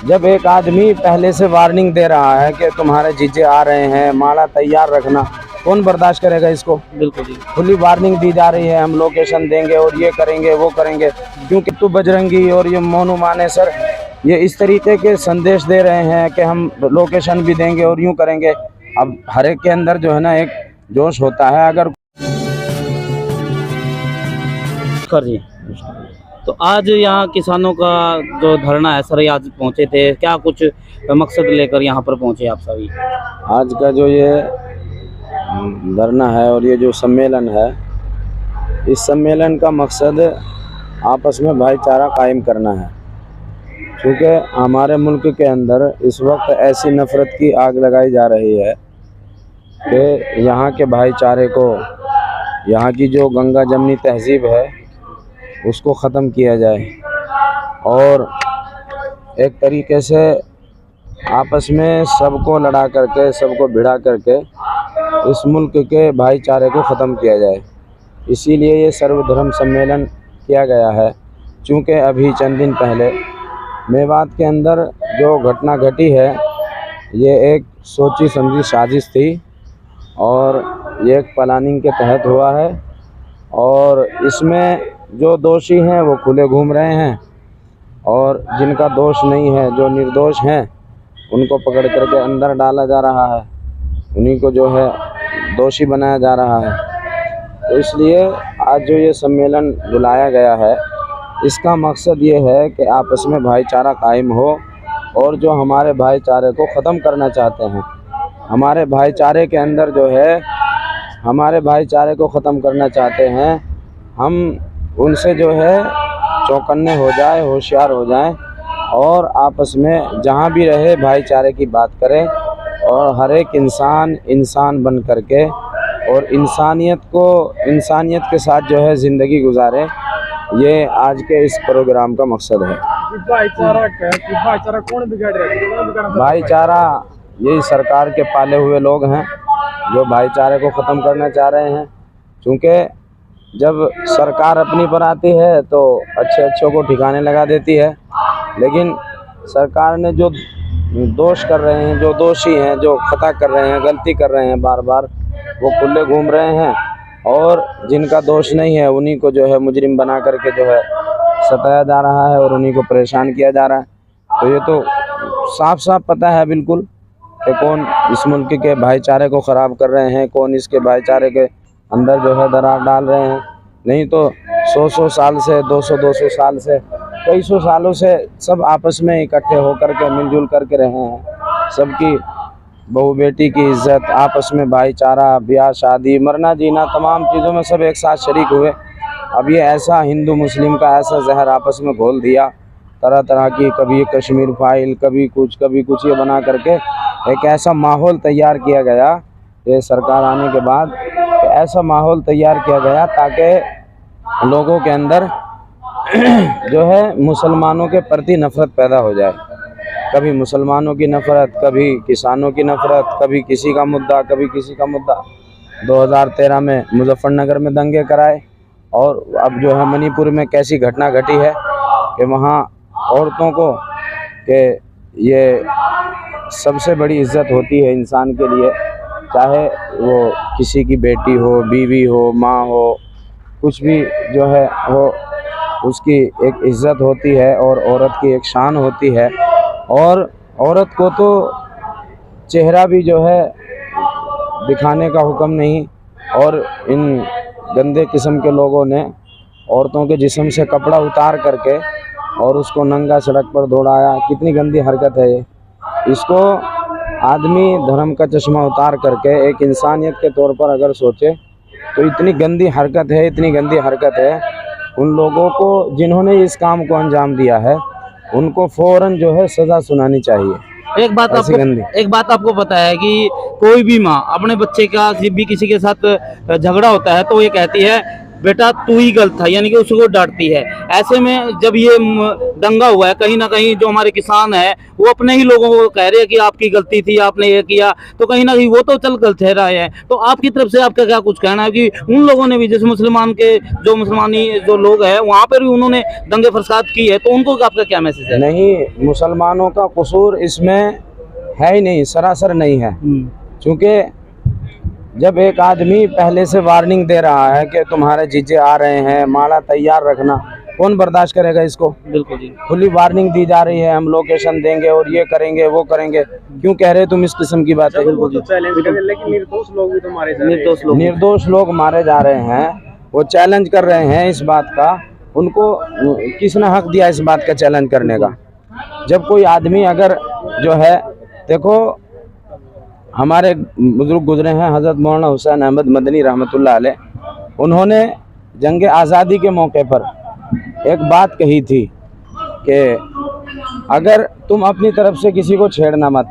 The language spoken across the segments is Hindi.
जब एक आदमी पहले से वार्निंग दे रहा है कि तुम्हारे जीजे आ रहे हैं, माला तैयार रखना, कौन बर्दाश्त करेगा इसको। बिल्कुल जी। खुली वार्निंग दी जा रही है, हम लोकेशन देंगे और ये करेंगे वो करेंगे, क्योंकि तू बजरंगी और ये मोनू मानेसर ये इस तरीके के संदेश दे रहे हैं कि हम लोकेशन भी देंगे और यूं करेंगे। अब हर एक के अंदर जो है ना एक जोश होता है। अगर कर जी, तो आज यहाँ किसानों का जो धरना है सर, आज पहुँचे थे, क्या कुछ मकसद लेकर यहाँ पर पहुँचे आप सभी? आज का जो ये धरना है और ये जो सम्मेलन है, इस सम्मेलन का मकसद आपस में भाईचारा कायम करना है। क्योंकि हमारे मुल्क के अंदर इस वक्त ऐसी नफ़रत की आग लगाई जा रही है कि यहाँ के भाईचारे को, यहाँ की जो गंगा जमनी तहजीब है उसको ख़त्म किया जाए और एक तरीके से आपस में सबको लड़ा करके, सबको भिड़ा करके इस मुल्क के भाईचारे को ख़त्म किया जाए। इसीलिए ये सर्वधर्म सम्मेलन किया गया है। चूँकि अभी चंद दिन पहले मेवात के अंदर जो घटना घटी है, ये एक सोची समझी साजिश थी और ये एक प्लानिंग के तहत हुआ है और इसमें जो दोषी हैं वो खुले घूम रहे हैं और जिनका दोष नहीं है, जो निर्दोष हैं, उनको पकड़ करके अंदर डाला जा रहा है, उन्हीं को जो है दोषी बनाया जा रहा है। तो इसलिए आज जो ये सम्मेलन बुलाया गया है, इसका मकसद ये है कि आपस में भाईचारा कायम हो और जो हमारे भाईचारे को ख़त्म करना चाहते हैं, हमारे भाईचारे के अंदर जो है, हमारे भाईचारे को ख़त्म करना चाहते हैं, हम उनसे जो है चौकन्ने हो जाए, होशियार हो जाएं और आपस में जहाँ भी रहे भाईचारे की बात करें और हर एक इंसान बन करके और इंसानियत के साथ जो है ज़िंदगी गुजारे। ये आज के इस प्रोग्राम का मकसद है। भाईचारा कौन बिगाड़ रहा है? भाईचारा यही सरकार के पाले हुए लोग हैं जो भाईचारे को ख़त्म करना चाह रहे हैं। क्योंकि जब सरकार अपनी पर आती है तो अच्छों को ठिकाने लगा देती है, लेकिन सरकार ने जो दोष कर रहे हैं, जो दोषी हैं, जो खता कर रहे हैं, गलती कर रहे हैं, बार बार वो खुले घूम रहे हैं और जिनका दोष नहीं है उन्हीं को जो है मुजरिम बना करके जो है सताया जा रहा है और उन्हीं को परेशान किया जा रहा है। तो ये तो साफ साफ पता है बिल्कुल कि कौन इस मुल्क के भाईचारे को ख़राब कर रहे हैं, कौन इसके भाईचारे के अंदर जो है दरार डाल रहे हैं। नहीं तो 100 साल से, 200 साल से, कई सौ सालों से सब आपस में इकट्ठे होकर के मिलजुल करके रहे हैं। सबकी बहू बेटी की इज़्ज़त, आपस में भाईचारा, ब्याह शादी, मरना जीना, तमाम चीज़ों में सब एक साथ शरीक हुए। अब ये ऐसा हिंदू मुस्लिम का ऐसा जहर आपस में घोल दिया, तरह तरह की, कभी कश्मीर फाइल, कभी कुछ ये बना करके एक ऐसा माहौल तैयार किया गया, ये सरकार आने के बाद ऐसा माहौल तैयार किया गया ताकि लोगों के अंदर जो है मुसलमानों के प्रति नफ़रत पैदा हो जाए। कभी मुसलमानों की नफ़रत, कभी किसानों की नफ़रत, कभी किसी का मुद्दा, कभी किसी का मुद्दा। 2013 में मुजफ्फरनगर में दंगे कराए और अब जो है मणिपुर में कैसी घटना घटी है कि वहाँ औरतों को, कि ये सबसे बड़ी इज़्ज़त होती है इंसान के लिए, चाहे वो किसी की बेटी हो, बीवी हो, माँ हो, कुछ भी जो है हो, उसकी एक इज़्ज़त होती है और औरत की एक शान होती है। और औरत को तो चेहरा भी जो है दिखाने का हुक्म नहीं, और इन गंदे किस्म के लोगों ने औरतों के जिस्म से कपड़ा उतार करके और उसको नंगा सड़क पर दौड़ाया। कितनी गंदी हरकत है ये। इसको आदमी धर्म का चश्मा उतार करके एक इंसानियत के तौर पर अगर सोचे तो इतनी गंदी हरकत है, इतनी गंदी हरकत है। उन लोगों को जिन्होंने इस काम को अंजाम दिया है उनको फ़ौरन जो है सज़ा सुनानी चाहिए। एक बात आपको पता है कि कोई भी माँ अपने बच्चे का भी किसी के साथ झगड़ा होता है तो ये कहती है बेटा तू ही गलत था, यानी कि उसको डांटती है। ऐसे में जब ये दंगा हुआ है, कहीं ना कहीं जो हमारे किसान है वो अपने ही लोगों को कह रहे हैं कि आपकी गलती थी, आपने ये किया, तो कहीं ना कहीं वो तो चल गलत ठहरा है। तो आपकी तरफ से आपका क्या कुछ कहना है कि उन लोगों ने भी, जैसे मुसलमान के जो मुसलमानी जो लोग हैं वहाँ पर भी उन्होंने दंगे फसाद की है, तो उनको आपका क्या मैसेज है? नहीं, मुसलमानों का कसूर इसमें है ही नहीं, सरासर नहीं है। क्योंकि जब एक आदमी पहले से वार्निंग दे रहा है कि तुम्हारे जीजे आ रहे हैं, माला तैयार रखना, कौन बर्दाश्त करेगा इसको? बिल्कुल जी। खुली वार्निंग दी जा रही है, हम लोकेशन देंगे और ये करेंगे वो करेंगे, क्यों कह रहे तुम इस किस्म की बातें? वो तो चैलेंज कर रहे हैं, लेकिन निर्दोष लोग भी तो मारे जा रहे हैं। निर्दोष लोग मारे जा रहे हैं, वो चैलेंज कर रहे हैं इस बात का। उनको किसने हक दिया इस बात का चैलेंज करने का? जब कोई आदमी अगर जो है, देखो हमारे बुजुर्ग गुजरे हैं हज़रत मौलाना हुसैन अहमद मदनी रहमतुल्लाह अलैह, उन्होंने जंग आज़ादी के मौके पर एक बात कही थी कि अगर तुम अपनी तरफ से किसी को छेड़ना मत,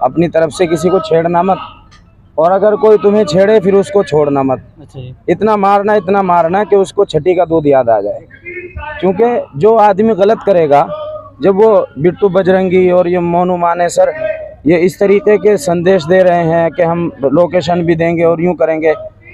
अपनी तरफ से किसी को छेड़ना मत, और अगर कोई तुम्हें छेड़े फिर उसको छोड़ना मत। अच्छा जी। इतना मारना कि उसको छठी का दूध याद आ जाए। क्योंकि जो आदमी गलत करेगा, जब वो बिट्टू बजरंगी और ये मोनू मानेसर ये इस तरीके के संदेश दे रहे हैं कि हम लोकेशन भी देंगे और यूं करेंगे,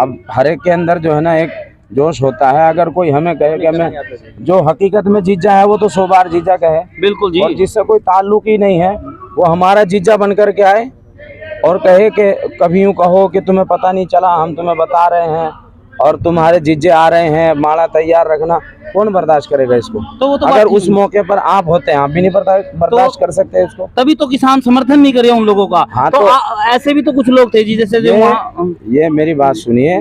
अब हर एक के अंदर जो है ना एक जोश होता है। अगर कोई हमें कहे कि हमें, जो हकीकत में जीजा है वो तो 100 बार जीजा कहे, बिल्कुल जी, और जिससे कोई ताल्लुक ही नहीं है वो हमारा जीजा बन कर के आए और कहे कि कभी यूँ कहो कि तुम्हें पता नहीं चला, हम तुम्हें बता रहे हैं और तुम्हारे जीजे आ रहे हैं, माला तैयार रखना, कौन बर्दाश्त करेगा इसको? तो वो तो अगर उस मौके पर आप होते हैं, आप भी नहीं बर्दाश्त कर सकते इसको। तभी तो किसान समर्थन नहीं करे उन लोगों का। हाँ, तो ऐसे भी तो कुछ लोग थे जी, जैसे जो वहाँ, ये मेरी बात सुनिए,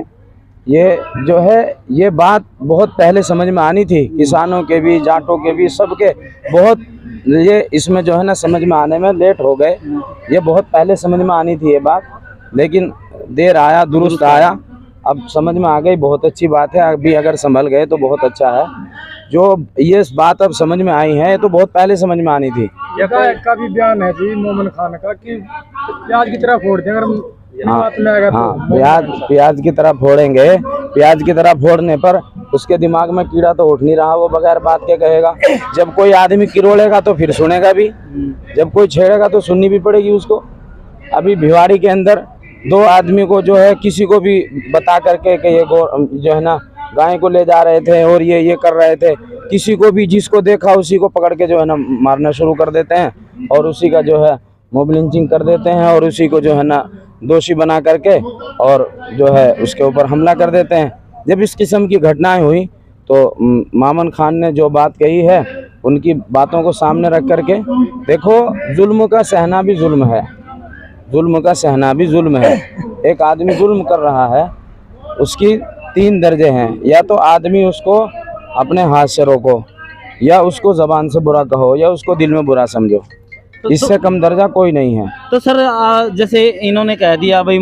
ये जो है ये बात बहुत पहले समझ में आनी थी, किसानों के भी, जाटों के भी, सबके बहुत, ये इसमें जो है ना समझ में आने में लेट हो गए। ये बहुत पहले समझ में आनी थी ये बात, लेकिन देर आया दुरुस्त आया, अब समझ में आ गई, बहुत अच्छी बात है। अभी अगर संभल गए तो बहुत अच्छा है। जो ये बात अब समझ में आई है तो बहुत पहले समझ में आनी थी। का भी बयान है जी मोमिन खान का कि प्याज की तरह फोड़ दें, अगर बात में आएगा तो प्याज की तरह फोड़ेंगे। प्याज की तरह फोड़ने पर उसके दिमाग में कीड़ा तो उठ नहीं रहा, वो बगैर बात के कहेगा। जब कोई आदमी किरोड़ेगा तो फिर सुनेगा भी, जब कोई छेड़ेगा तो सुननी भी पड़ेगी उसको। अभी भिवाड़ी के अंदर 2 आदमी को जो है, किसी को भी बता करके कि ये जो है ना गाय को ले जा रहे थे और ये कर रहे थे, किसी को भी जिसको देखा उसी को पकड़ के जो है ना मारना शुरू कर देते हैं और उसी का जो है मोब लिंचिंग कर देते हैं और उसी को जो है ना दोषी बना करके और जो है उसके ऊपर हमला कर देते हैं। जब इस किस्म की घटनाएं हुई तो मामन खान ने जो बात कही है, उनकी बातों को सामने रख करके, देखो जुल्म का सहना भी जुल्म है, जुल्म का सहना भी जुल्म है। एक आदमी जुल्म कर रहा है, उसकी 3 दर्जे हैं, या तो आदमी उसको अपने हाथ से रोको, या उसको ज़बान से बुरा कहो, या उसको दिल में बुरा समझो, इससे कम दर्जा कोई नहीं है। तो सर जैसे इन्होंने कह दिया भाई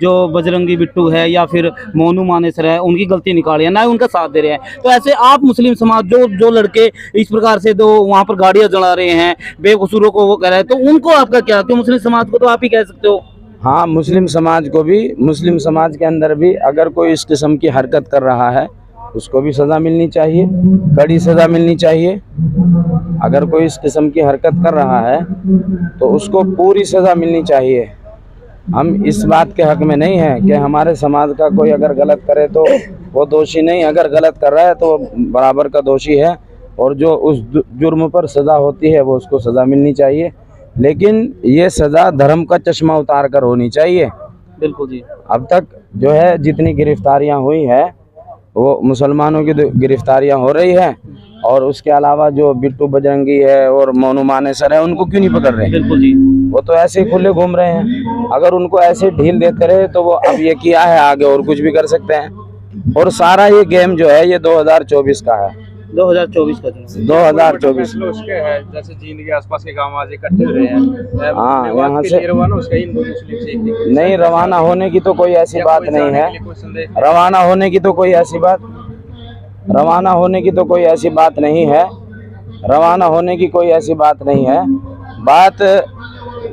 जो बजरंगी बिट्टू है या फिर मोनू मानेसर है, उनकी गलती निकाली है, ना उनका साथ दे रहे हैं, तो ऐसे आप मुस्लिम समाज जो लड़के इस प्रकार से तो वहाँ पर गाड़ियाँ जला रहे हैं, बेकसूरों को वो कह रहे हैं, तो उनको आपका क्या? क्यों मुस्लिम समाज को तो आप ही कह सकते हो। हाँ, मुस्लिम समाज को भी, मुस्लिम समाज के अंदर भी अगर कोई इस किस्म की हरकत कर रहा है उसको भी सज़ा मिलनी चाहिए, कड़ी सज़ा मिलनी चाहिए। अगर कोई इस किस्म की हरकत कर रहा है तो उसको पूरी सज़ा मिलनी चाहिए। हम इस बात के हक में नहीं हैं कि हमारे समाज का कोई अगर गलत करे तो वो दोषी नहीं, अगर गलत कर रहा है तो वो बराबर का दोषी है, और जो उस जुर्म पर सज़ा होती है वो उसको सज़ा मिलनी चाहिए। लेकिन ये सज़ा धर्म का चश्मा उतार कर होनी चाहिए। बिल्कुल जी। अब तक जो है जितनी गिरफ्तारियां हुई है वो मुसलमानों की गिरफ्तारियां हो रही है, और उसके अलावा जो बिट्टू बजरंगी है और मोनू मानेसर है उनको क्यों नहीं पकड़ रहे? बिल्कुल जी, वो तो ऐसे ही खुले घूम रहे हैं। अगर उनको ऐसे ढील देते रहे तो वो अब ये किया है, आगे और कुछ भी कर सकते हैं। और सारा ये गेम जो है ये 2024 का है, 2024 का 2024 उसके है, जैसे जींद के आसपास के गांव आज इकट्ठे हो रहे हैं। हाँ, यहाँ से उसका हिंदू मुस्लिम से नहीं, रवाना होने की तो कोई ऐसी बात नहीं है, रवाना होने की तो कोई ऐसी बात, रवाना होने की तो कोई ऐसी बात नहीं है, रवाना होने की कोई ऐसी बात नहीं है। बात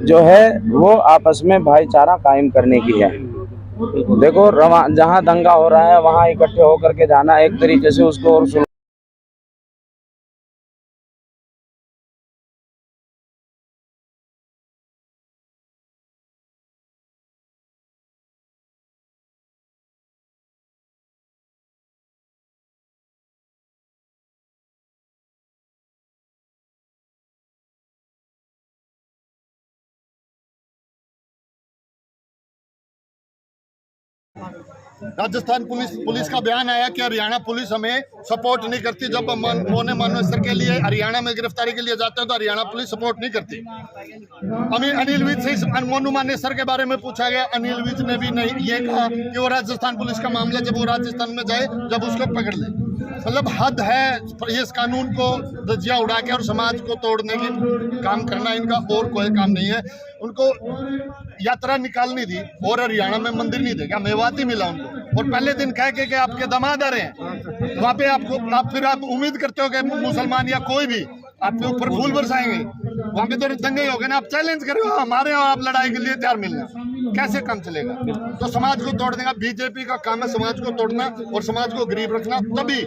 जो है वो आपस में भाईचारा कायम करने की है। देखो जहाँ दंगा हो रहा है वहाँ इकट्ठे होकर के जाना एक तरीके से उसको और राजस्थान पुलिस का बयान आया कि हरियाणा पुलिस हमें सपोर्ट नहीं करती। जब हम मोने मानेसर के लिए हरियाणा में गिरफ्तारी के लिए जाते हैं तो हरियाणा पुलिस सपोर्ट नहीं करती। अनिल विज से मोनू मानेसर के बारे में पूछा गया, अनिल विज ने भी नहीं ये कहा कि वो राजस्थान पुलिस का मामला जब वो राजस्थान में जाए जब उसको पकड़ ले। मतलब हद है इस कानून को धज्जियां उड़ा के और समाज को तोड़ने की काम करना, इनका और कोई काम नहीं है। उनको यात्रा निकालनी थी और हरियाणा में मंदिर नहीं देगा, मेवाती मिला उनको और पहले दिन कह के आपके दामाद आ रहे हैं वहाँ पे आप उम्मीद करते हो कि मुसलमान या कोई भी आपके ऊपर फूल बरसाएंगे। वहाँ पे तो दंगे ही हो गए ना, आप चैलेंज कर रहे हो हमारे और आप लड़ाई के लिए तैयार मिलना, कैसे काम चलेगा? तो समाज को तोड़ने का बीजेपी का काम है, समाज को तोड़ना और समाज को गरीब रखना, तभी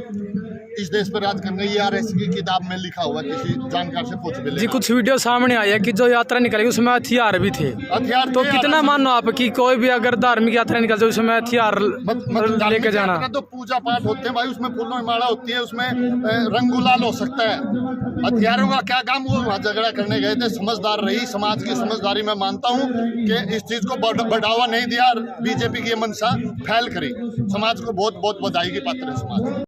इस देश पर राज करना। ये आरएस की किताब में लिखा हुआ, किसी जानकार से पूछ भी जी। कुछ वीडियो सामने आई है कि जो यात्रा निकलेगी उसमें हथियार भी थे। हथियार तो कितना मानो आप कि कोई भी अगर धार्मिक यात्रा निकलती है उसमें हथियार लेके जाना? तो पूजा पाठ होते हैं भाई, उसमें फूलों की माला होती है, उसमें रंग गुलाल हो सकता है। हथियारों का क्या काम? वो वहाँ झगड़ा करने गए थे, समझदार रही, समाज की समझदारी मैं मानता हूँ कि इस चीज को बढ़ावा नहीं दिया, बीजेपी की मंशा फैल करी। समाज को बहुत बहुत बधाई की पात्र है समाज।